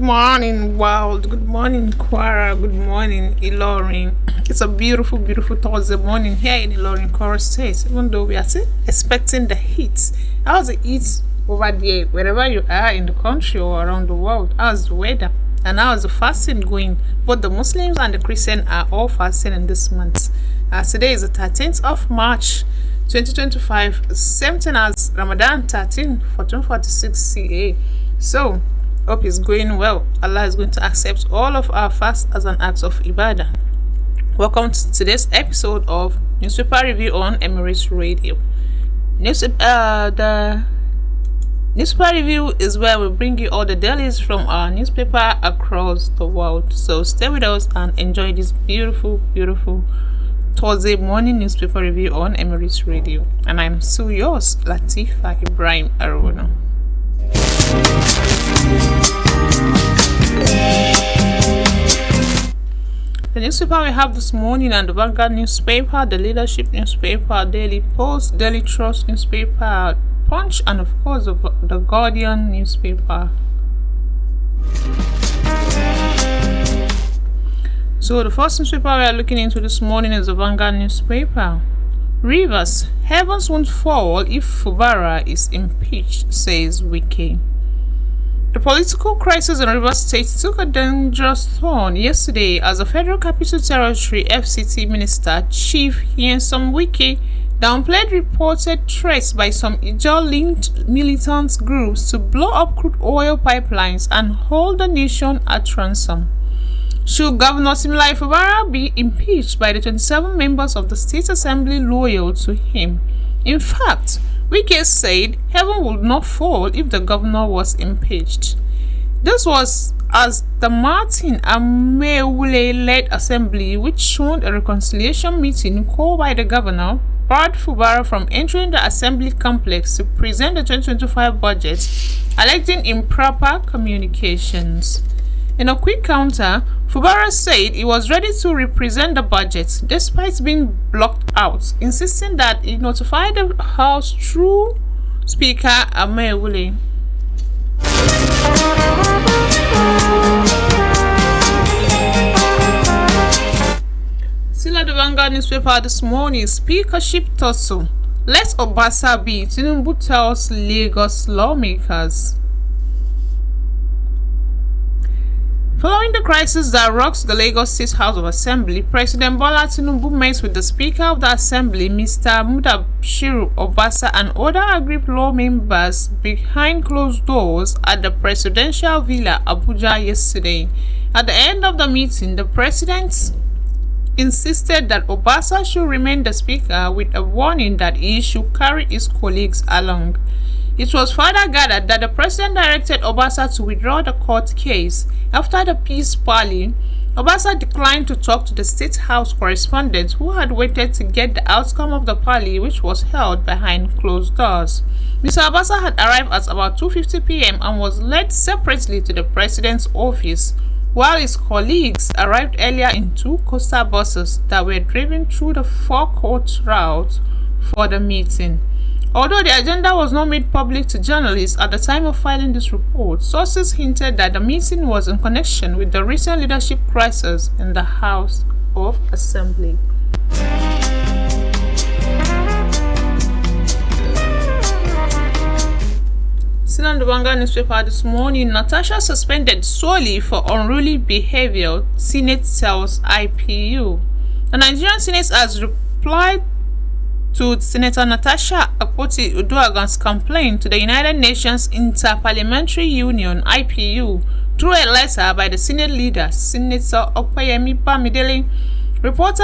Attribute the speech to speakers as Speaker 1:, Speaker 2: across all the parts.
Speaker 1: morning, world. Good morning, Kwara. Good morning, Ilorin. It's a beautiful, beautiful Thursday morning here in Ilorin, Kwara State. Even though we are still expecting the heat. How's the heat over there, wherever you are in the country or around the world? How's the weather? And how's the fasting going? Both the Muslims and the Christians are all fasting in this month. Today is the 13th of March, 2025, same thing as Ramadan 13, 1446 CA. So, hope it's going well. Allah is going to accept all of our fast as an act of ibadah. Welcome to today's episode of Newspaper Review on Emirate Radio. The Newspaper Review is where we bring you all the dailies from our newspaper across the world. So stay with us and enjoy this beautiful, beautiful Thursday morning newspaper review on Emirate Radio. And I'm still yours, Latifah Ibrahim-Arowona. The newspaper we have this morning and the Vanguard newspaper, the Leadership newspaper, Daily Post, Daily Trust newspaper, Punch, and of course the Guardian newspaper. So the first newspaper we are looking into this morning is the Vanguard newspaper. Rivers, heavens won't fall if Fubara is impeached, says Wike. The political crisis in Rivers State took a dangerous turn yesterday as the Federal Capital Territory FCT Minister Chief Nyesom Wike downplayed reported threats by some Ijaw-linked militant groups to blow up crude oil pipelines and hold the nation at ransom. Should Governor Siminalayi Fubara be impeached by the 27 members of the State Assembly loyal to him? In fact, Wike said heaven would not fall if the governor was impeached. This was as the Martin Amaewhule-led assembly, which shunned a reconciliation meeting called by the governor, barred Fubara from entering the assembly complex to present the 2025 budget, alleging improper communications. In a quick counter, Fubara said he was ready to represent the budget despite being blocked out, insisting that he notified the House through Speaker Amaewhule. Still at the Vanguard newspaper this morning, Speakership tussle. Let Obasa be, Tinubu tells Lagos lawmakers. Following the crisis that rocks the Lagos State House of Assembly, President Bola Tinubu met with the Speaker of the Assembly, Mr. Mudashiru Obasa, and other aggrieved law members behind closed doors at the Presidential Villa, Abuja, yesterday. At the end of the meeting, the President insisted that Obasa should remain the Speaker with a warning that he should carry his colleagues along. It was further gathered that the President directed Obasa to withdraw the court case. After the peace parley, Obasa declined to talk to the State House correspondent who had waited to get the outcome of the parley, which was held behind closed doors. Mr. Obasa had arrived at about 2:50 p.m. and was led separately to the President's office, while his colleagues arrived earlier in two coaster buses that were driven through the forecourt route for the meeting. Although the agenda was not made public to journalists at the time of filing this report, sources hinted that the meeting was in connection with the recent leadership crisis in the House of Assembly. Still on the Vanguard newspaper this morning, Natasha suspended solely for unruly behavior, Senate tells IPU. The Nigerian Senate has replied to Senator Natasha Akpoti-Uduaghan's complaint to the United Nations Inter-Parliamentary Union (IPU) through a letter by the Senate leader, Senator Opeyemi Bamidele. Reports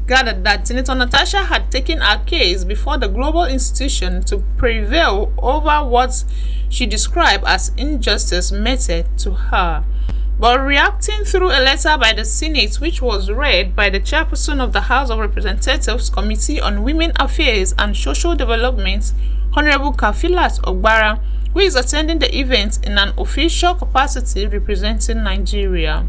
Speaker 1: gathered that Senator Natasha had taken her case before the global institution to prevail over what she described as injustice meted to her. But reacting through a letter by the Senate, which was read by the chairperson of the House of Representatives Committee on Women Affairs and Social Development, Honorable Kafilat Ogbara, who is attending the event in an official capacity representing Nigeria.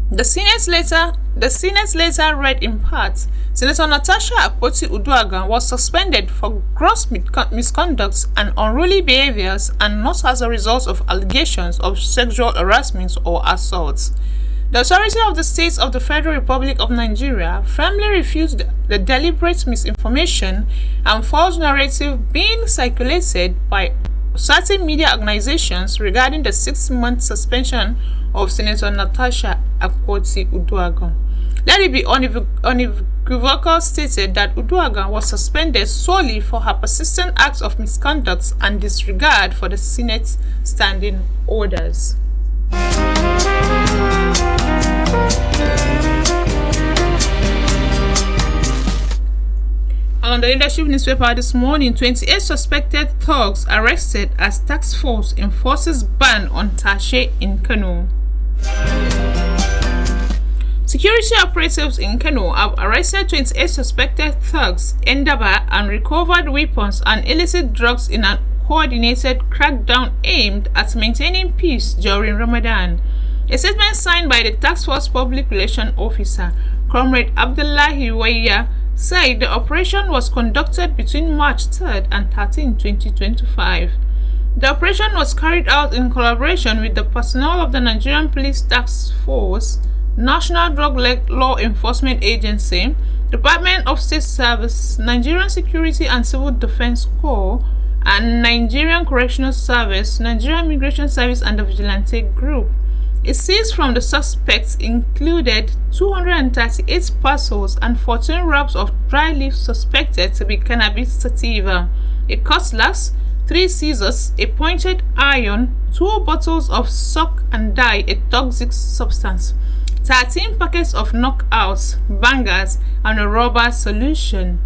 Speaker 1: The Senate's letter The Senate later read in part, Senator Natasha Akpoti-Uduaghan was suspended for gross misconduct and unruly behaviors and not as a result of allegations of sexual harassment or assault. The authority of the States of the Federal Republic of Nigeria firmly refused the deliberate misinformation and false narrative being circulated by certain media organizations regarding the 6-month suspension of Senator Natasha Akpoti-Uduaghan. Let it be unequivocal stated that Uduaghan was suspended solely for her persistent acts of misconduct and disregard for the Senate standing orders. On the leadership newspaper this morning, 28 suspected thugs arrested as task force enforces ban on Tashe in Kano. Security operatives in Kano have arrested 28 suspected thugs in Daba and recovered weapons and illicit drugs in a coordinated crackdown aimed at maintaining peace during Ramadan. A statement signed by the task force public relations officer, Comrade Abdullahi Waya, said the operation was conducted between March 3rd and 13, 2025. The operation was carried out in collaboration with the personnel of the Nigerian Police Task Force, National Drug Law Enforcement Agency, Department of State Service, Nigerian Security and Civil Defense Corps, and Nigerian Correctional Service, Nigerian Immigration Service, and the Vigilante Group. It seized from the suspects included 238 parcels and 14 wraps of dry leaf suspected to be cannabis sativa, a cutlass, 3 scissors, a pointed iron, 2 bottles of sock and dye, a toxic substance, 13 packets of knockouts, bangers, and a rubber solution.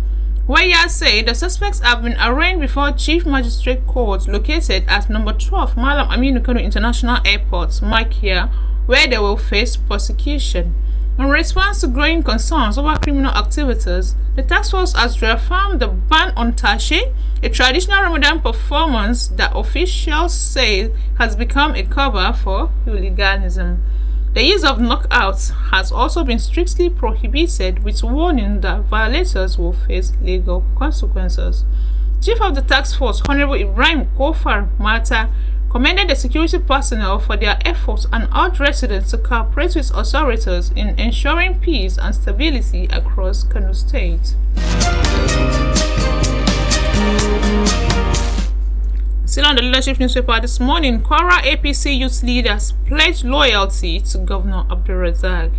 Speaker 1: Waya said the suspects have been arraigned before Chief Magistrate Court located at number 12 Malam Aminu Kano International Airport, Makia, where they will face prosecution. In response to growing concerns over criminal activities, the task force has reaffirmed the ban on Tashe, a traditional Ramadan performance that officials say has become a cover for hooliganism. The use of knockouts has also been strictly prohibited, with warning that violators will face legal consequences. Chief of the task force, Honorable Ibrahim-Arowona, commended the security personnel for their efforts and urged residents to cooperate with authorities in ensuring peace and stability across Kano State. Still on the leadership newspaper this morning, Kwara APC youth leaders pledge loyalty to Governor Abdulrazak.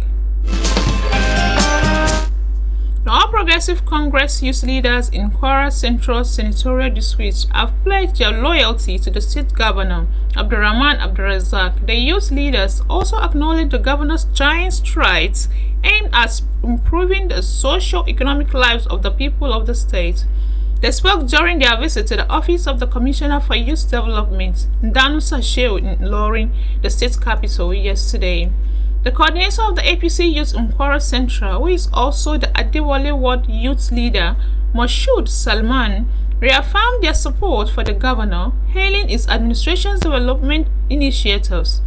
Speaker 1: The All Progressive Congress youth leaders in Kwara Central Senatorial District have pledged their loyalty to the state governor, Abdurrahman Abdulrazak. The youth leaders also acknowledge the governor's giant strides aimed at improving the socio-economic lives of the people of the state. They spoke during their visit to the office of the Commissioner for Youth Development, Ndanu Sasheo, in Ilorin, the state capital, yesterday. The coordinator of the APC Youth in Kwara Central, who is also the Adewale Ward Youth Leader, Moshood Salman, reaffirmed their support for the governor, hailing his administration's development initiatives.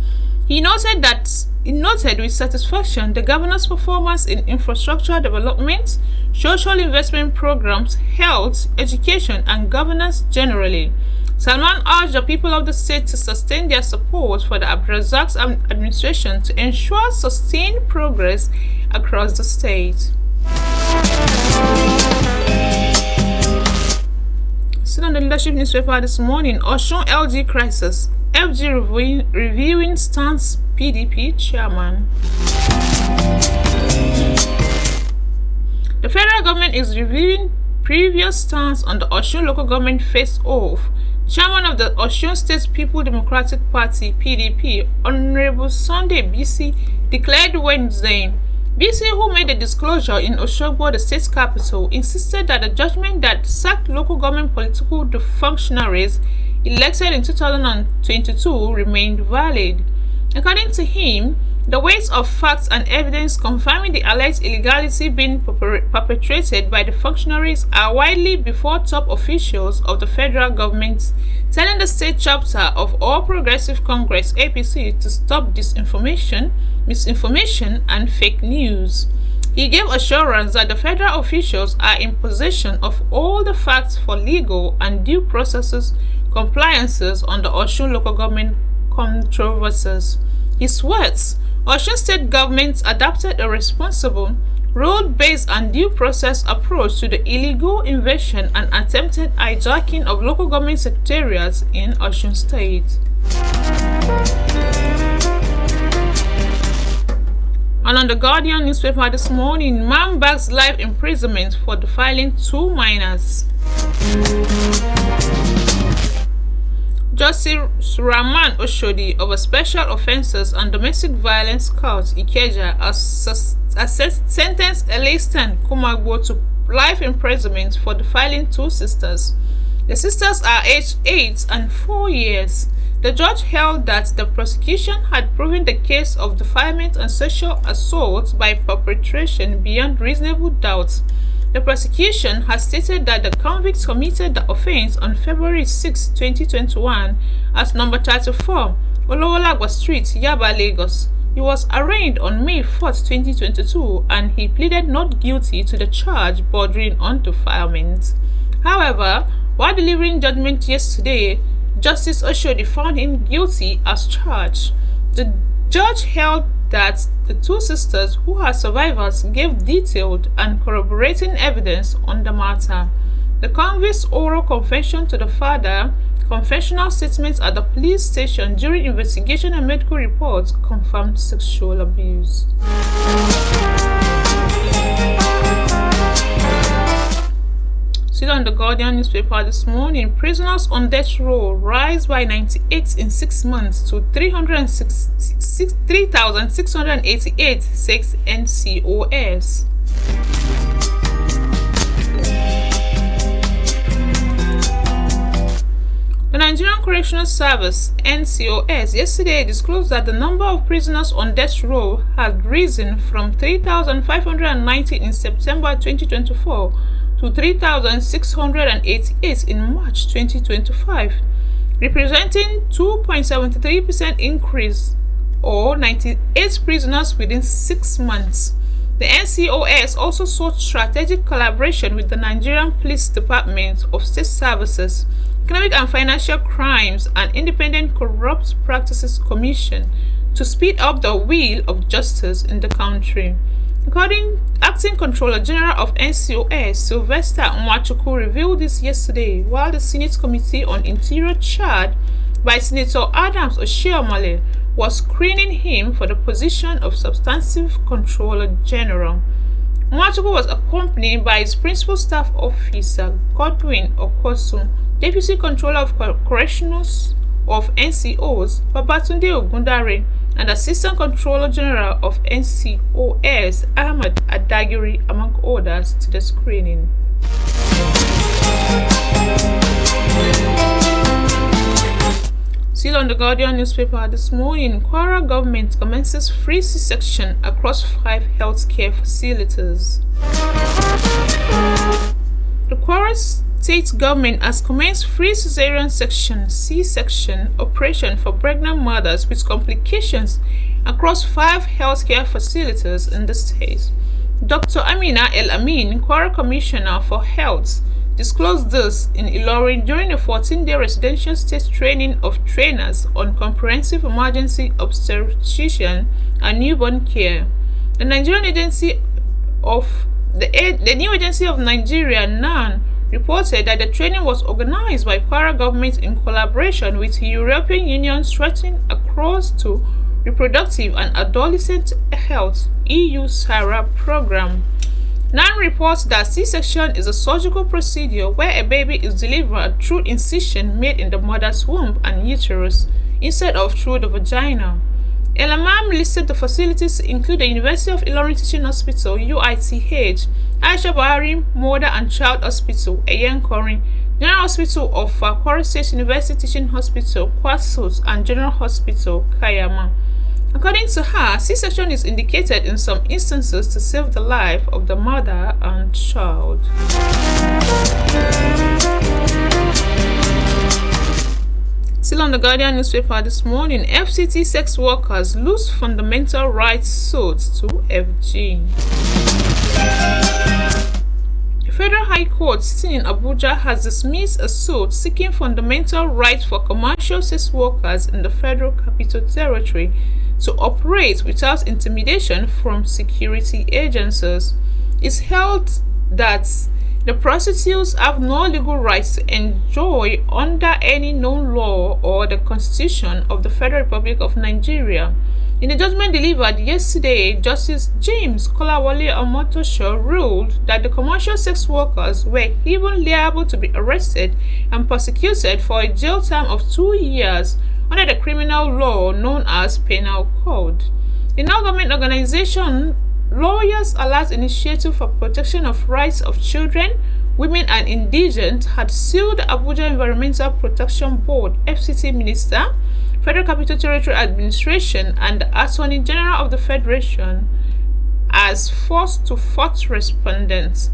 Speaker 1: He noted with satisfaction the governor's performance in infrastructure development, social investment programs, health, education, and governance generally. Salman urged the people of the state to sustain their support for the Abdulrazak's administration to ensure sustained progress across the state. Still on the leadership newspaper this morning, Osun LG crisis, FG reviewing stance PDP chairman. The federal government is reviewing previous stance on the Osun local government face-off. Chairman of the Osun State People Democratic Party (PDP), Honorable Sunday BC, declared Wednesday. BC, who made the disclosure in Osogbo, the state capital, insisted that the judgment that sacked local government political functionaries elected in 2022 remained valid. According to him, the weight of facts and evidence confirming the alleged illegality being perpetrated by the functionaries are widely before top officials of the federal government, telling the state chapter of All Progressive Congress (APC) to stop disinformation, misinformation, and fake news. He gave assurance that the federal officials are in possession of all the facts for legal and due processes compliances on the Osun local government controversies. His words: Osun state government adopted a responsible, rule-based and due process approach to the illegal invasion and attempted hijacking of local government secretariats in Osun State. And on the Guardian newspaper this morning, man bags life imprisonment for defiling 2 minors. Justice Rahman Oshodi of a Special Offences and Domestic Violence Court, Ikeja, has sentenced Elistan Kumagbo to life imprisonment for defiling 2 sisters. The sisters are aged 8 and 4 years. The judge held that the prosecution had proven the case of defilement and sexual assault by perpetration beyond reasonable doubt. The prosecution has stated that the convicts committed the offense on February 6, 2021 at number 34, Olowolagba Street, Yaba, Lagos. He was arraigned on May 4, 2022, and he pleaded not guilty to the charge bordering on defilement. However, while delivering judgment yesterday, Justice Oshodi found him guilty as charged. The judge held that the 2 sisters, who are survivors, gave detailed and corroborating evidence on the matter. The convict's oral confession to the father, confessional statements at the police station during investigation and medical reports confirmed sexual abuse. Still on the Guardian newspaper this morning, prisoners on death row rise by 98 in 6 months to 3,688, says NCOS. The Nigerian Correctional Service, NCOS, yesterday disclosed that the number of prisoners on death row had risen from 3,590 in September 2024 to 3,688 in March 2025, representing 2.73% increase or 98 prisoners within 6 months. The NCOS also sought strategic collaboration with the Nigerian Police Department of State Services, Economic and Financial Crimes, and Independent Corrupt Practices Commission to speed up the wheel of justice in the country. According Acting Controller General of NCOS, Sylvester Nwachukwu, revealed this yesterday while the Senate Committee on Interior, chaired by Senator Adams Oshiomhole, was screening him for the position of Substantive Controller General. Nwachukwu was accompanied by his Principal Staff Officer Godwin Okosun, Deputy Controller of Corrections of NCOs Babatunde Ogundare, and Assistant Controller General of NCOS Ahmad Adagiri, among others, to the screening. Still on the Guardian newspaper this morning, Kwara government commences free C-section across 5 healthcare facilities. The Kwara State government has commenced free cesarean section C-section operation for pregnant mothers with complications across 5 healthcare facilities in the state. Dr. Amina El-Amin, Kwara Commissioner for Health, disclosed this in Ilorin during a 14-day residential state training of trainers on comprehensive emergency obstetrician and newborn care. The Nigerian Agency of the new Agency of Nigeria, NAN, reported that the training was organized by Kwara government in collaboration with the European Union Stretching Across to Reproductive and Adolescent Health EU SARA program. NAN reports that C-section is a surgical procedure where a baby is delivered through incision made in the mother's womb and uterus instead of through the vagina. El-Imam listed the facilities include the University of Ilorin Teaching Hospital (UITH), Aisha Buhari Mother and Child Hospital Eyenkorin, General Hospital of Kwara State University Teaching Hospital Kwasut, and General Hospital Kayama. According to her, C-section is indicated in some instances to save the life of the mother and child. Still Still on the Guardian newspaper this morning, FCT sex workers lose fundamental rights suit to FG. The Federal High Court sitting in Abuja has dismissed a suit seeking fundamental rights for commercial sex workers in the Federal Capital Territory to operate without intimidation from security agencies. It's held that the prostitutes have no legal rights to enjoy under any known law or the Constitution of the Federal Republic of Nigeria. In a judgment delivered yesterday, Justice James Kolawole Omotosho ruled that the commercial sex workers were even liable to be arrested and prosecuted for a jail term of 2 years under the criminal law known as Penal Code. The non-government organization Lawyers Alert Initiative for Protection of Rights of Children, Women and Indigent had sued the Abuja Environmental Protection Board, FCT Minister, Federal Capital Territory Administration, and the Attorney General of the Federation as first-to-fourth respondents.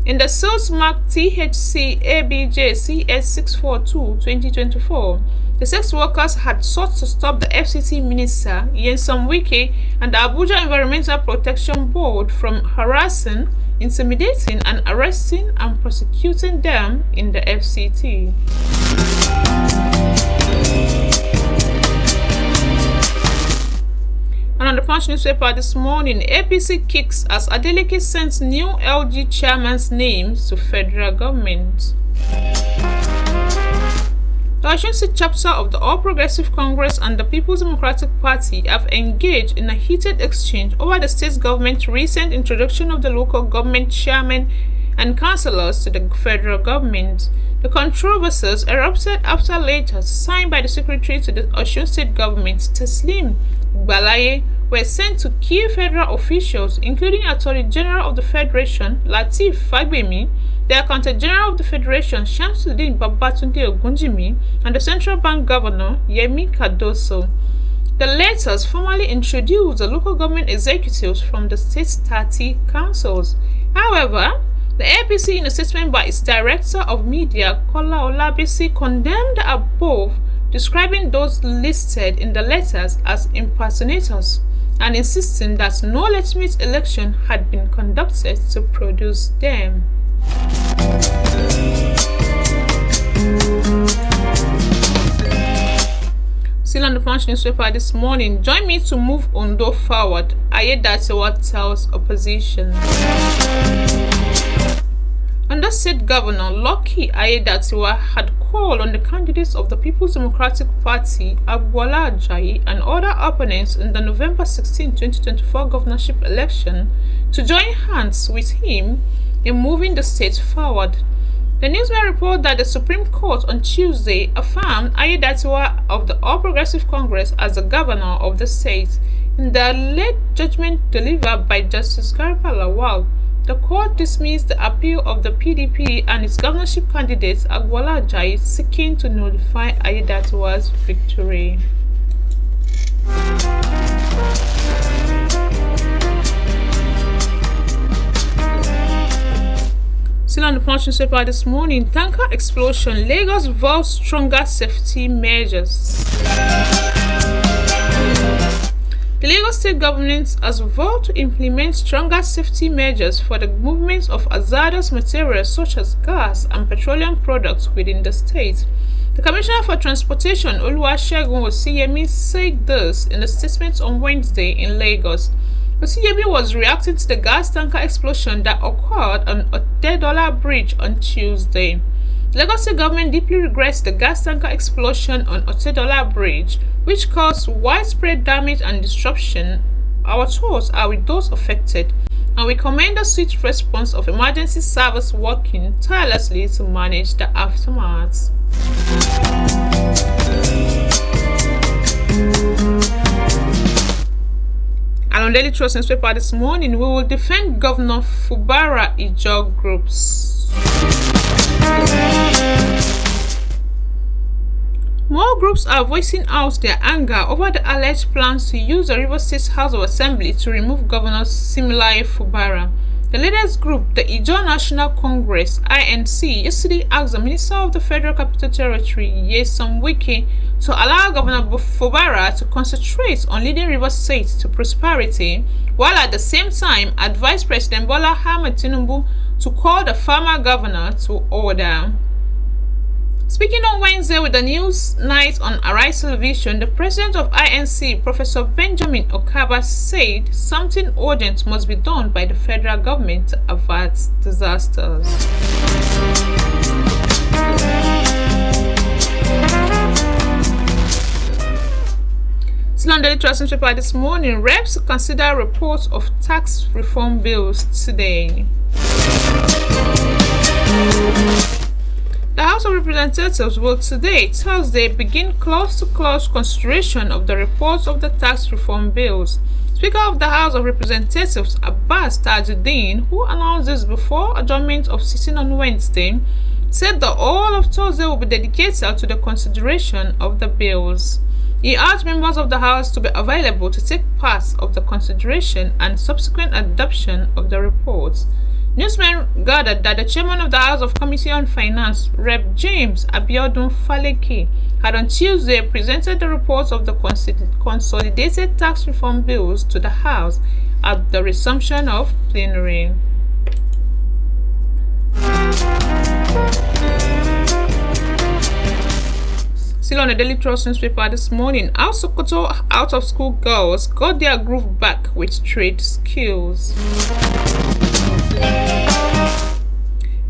Speaker 1: In the suit marked THC ABJ CS 642-2024, the sex workers had sought to stop the FCT Minister, Nyesom Wike, and the Abuja Environmental Protection Board from harassing, intimidating, and arresting and prosecuting them in the FCT. And on the Punch newspaper this morning, APC kicks as Adeleke sends new LG chairman's names to federal government. The Osun State chapter of the All Progressive Congress and the People's Democratic Party have engaged in a heated exchange over the state government's recent introduction of the local government chairmen and councillors to the federal government. The controversies erupted after letters signed by the secretary to the Osun State government, Teslim Gbalaye, were sent to key federal officials, including Attorney General of the Federation, Latifah Ibrahim-Arowona, the Accountant General of the Federation, Shamsuddin Babatunde Ogunjimi, and the Central Bank Governor, Yemi Cardoso. The letters formally introduced the local government executives from the state's 30 councils. However, the APC, in a statement by its Director of Media, Kola Olabisi, condemned the above, describing those listed in the letters as impersonators and insisting that no legitimate election had been conducted to produce them. Still on the Punch newspaper this morning, join me to move Ondo forward, Ayedatiwa tells opposition. Ondo State Governor Lucky Ayedatiwa had called on the candidates of the People's Democratic Party, Agboola Ajayi, and other opponents in the November 16, 2024 governorship election to join hands with him in moving the state forward. The news may report that the Supreme Court on Tuesday affirmed Ayedatiwa of the All Progressive Congress as the governor of the state. In the late judgment delivered by Justice Garba Lawal, the court dismissed the appeal of the PDP and its governorship candidate Agboola Ajayi seeking to nullify Ayedatiwa's victory. Still on the Punch newspaper this morning, tanker explosion, Lagos vows stronger safety measures. The Lagos State government has vowed to implement stronger safety measures for the movement of hazardous materials such as gas and petroleum products within the state. The Commissioner for Transportation, Oluwasegun Osiyemi, said this in a statement on Wednesday in Lagos. Osiyemi was reacting to the gas tanker explosion that occurred on Otedola Bridge on Tuesday. The Lagos State government deeply regrets the gas tanker explosion on Otedola Bridge, which caused widespread damage and disruption. Our thoughts are with those affected, and we commend the swift response of emergency service working tirelessly to manage the aftermath. And on Daily Trust newspaper this morning, we will defend Governor Fubara Ijo groups. More groups are voicing out their anger over the alleged plans to use the Rivers State House of Assembly to remove Governor Similaye Fubara. The leaders group, the Ijaw National Congress (INC), yesterday asked the Minister of the Federal Capital Territory, Nyesom Wike, to allow Governor Fubara to concentrate on leading Rivers State to prosperity, while at the same time advised President Bola Ahmed Tinubu to call the former governor to order. Speaking on Wednesday with the news night on Arise Television, the president of INC, Professor Benjamin Okaba, said something urgent must be done by the federal government to avert disasters. Still on Daily Trust newspaper this morning, reps consider reports of tax reform bills today. The House of Representatives will today, Thursday, begin close-to-close consideration of the reports of the tax reform bills. Speaker of the House of Representatives, Abbas Tajuddin, who announced this before adjournment of sitting on Wednesday, said the whole of Thursday will be dedicated to the consideration of the bills. He urged members of the House to be available to take part of the consideration and subsequent adoption of the reports. Newsmen gathered that the chairman of the House of Committee on Finance, Rep. James Abiodun Faleke, had on Tuesday presented the reports of the consolidated tax reform bills to the House at the resumption of plenary. Still on the Daily Trust newspaper this morning, how Sokoto out-of-school girls got their groove back with trade skills.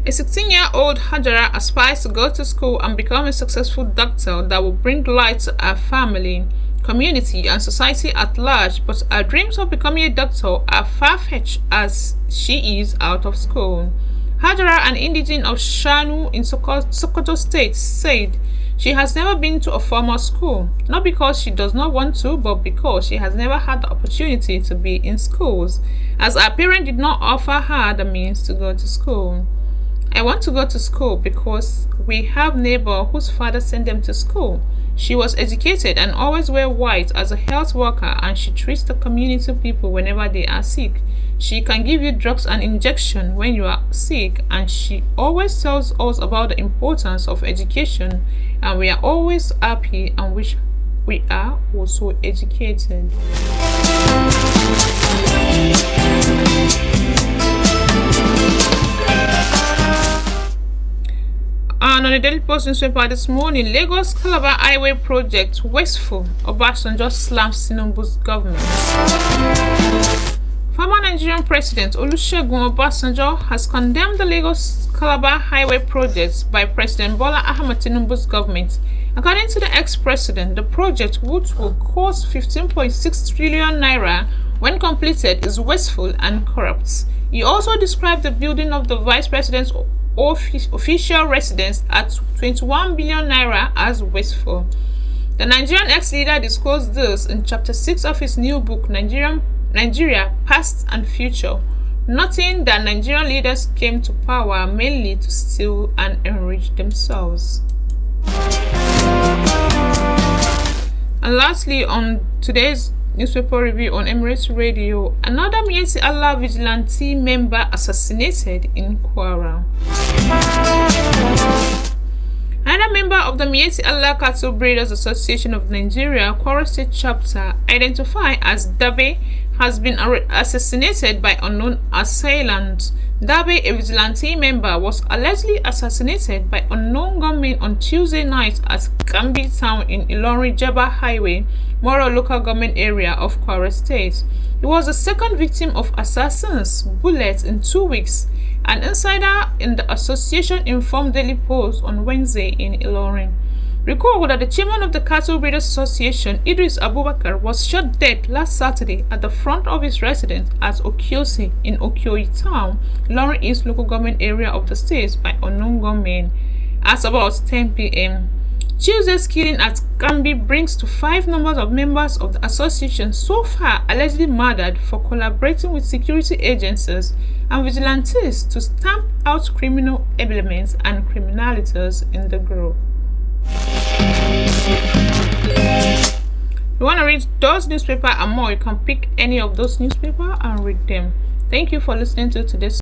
Speaker 1: A 16-year-old Hajara aspires to go to school and become a successful doctor that will bring light to her family, community, and society at large, but her dreams of becoming a doctor are far-fetched as she is out of school. Hajara, an indigene of Shanu in Sokoto State, said she has never been to a formal school, not because she does not want to, but because she has never had the opportunity to be in schools, as her parents did not offer her the means to go to school. I want to go to school because we have neighbor whose father sent them to school. She was educated and always wear white as a health worker, and she treats the community people whenever they are sick. She can give you drugs and injection when you are sick, and she always tells us about the importance of education, and we are always happy and wish we are also educated. And on the Daily Post newspaper this morning, Lagos Calabar Highway Project wasteful, Obasanjo slams Tinubu's government. Former Nigerian President Olusegun Obasanjo has condemned the Lagos Calabar Highway project by President Bola Ahmed Tinubu's government. According to the ex-president, the project, which will cost 15.6 trillion naira when completed, is wasteful and corrupt. He also described the building of the vice president's official residence at 21 billion naira as wasteful. The Nigerian ex-leader disclosed this in Chapter 6 of his new book, Nigeria, Past and Future, noting that Nigerian leaders came to power mainly to steal and enrich themselves. And lastly, on today's newspaper review on Emirate Radio, another Miyetti Allah vigilante member assassinated in Kwara. Another member of the Miyetti Allah Cattle Breeders Association of Nigeria, Kwara State Chapter, identified as Dabe, has been assassinated by unknown assailants. Dabe, a vigilante member, was allegedly assassinated by unknown gunmen on Tuesday night at Gambi Town in Ilorin-Jeba Highway, Moro local government area of Kwara State. He was the second victim of assassins' bullets in 2 weeks. An insider in the association informed Daily Post on Wednesday in Ilorin. Recall that the chairman of the Cattle Breeders Association, Idris Abubakar, was shot dead last Saturday at the front of his residence at Okiosi in Okioyi Town, Ilorin East local government area of the state, by unknown gunmen at about 10 p.m. Tuesday's killing at Gambi brings to 5 numbers of members of the association so far allegedly murdered for collaborating with security agencies and vigilantes to stamp out criminal elements and criminalities in the group. If you want to read those newspapers and more, you can pick any of those newspapers and read them. Thank you for listening to today's